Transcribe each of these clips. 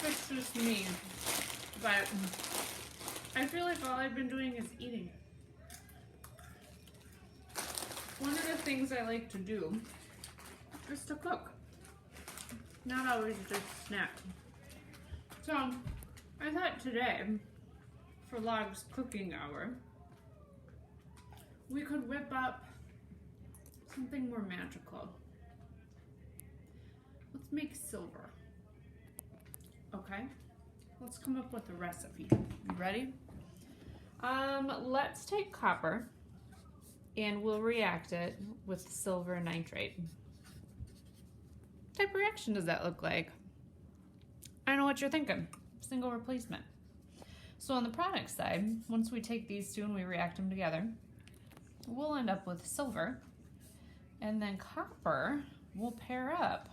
if it's just me, but I feel like all I've been doing is eating. One of the things I like to do is to cook. Not always just snack. So I thought today, for Log's cooking hour, we could whip up something more magical. Let's make silver. Okay, let's come up with a recipe. You ready? Let's take copper and we'll react it with silver nitrate. What type of reaction does that look like? I know what you're thinking. Single replacement. So on the product side, once we take these two and we react them together, we'll end up with silver, and then copper will pair up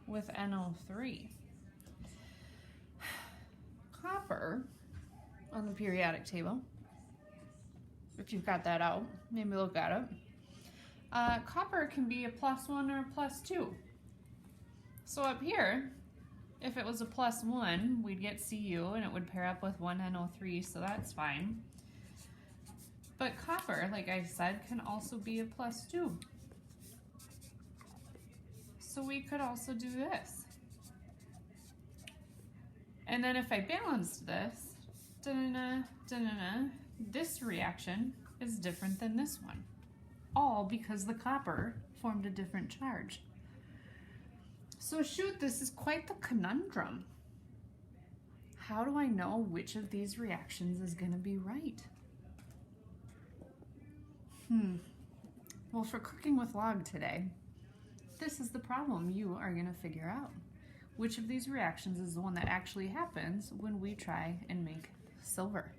with NO3. Copper on the periodic table, if you've got that out, maybe look at it. Copper can be a +1 or a +2. So up here, if it was a +1, we'd get Cu and it would pair up with 1NO3, so that's fine. But copper, like I said, can also be a +2. So we could also do this. And then if I balanced this, this reaction is different than this one. All because the copper formed a different charge. So shoot, this is quite the conundrum. How do I know which of these reactions is going to be right? Well, for cooking with Log today, this is the problem you are going to figure out. Which of these reactions is the one that actually happens when we try and make silver?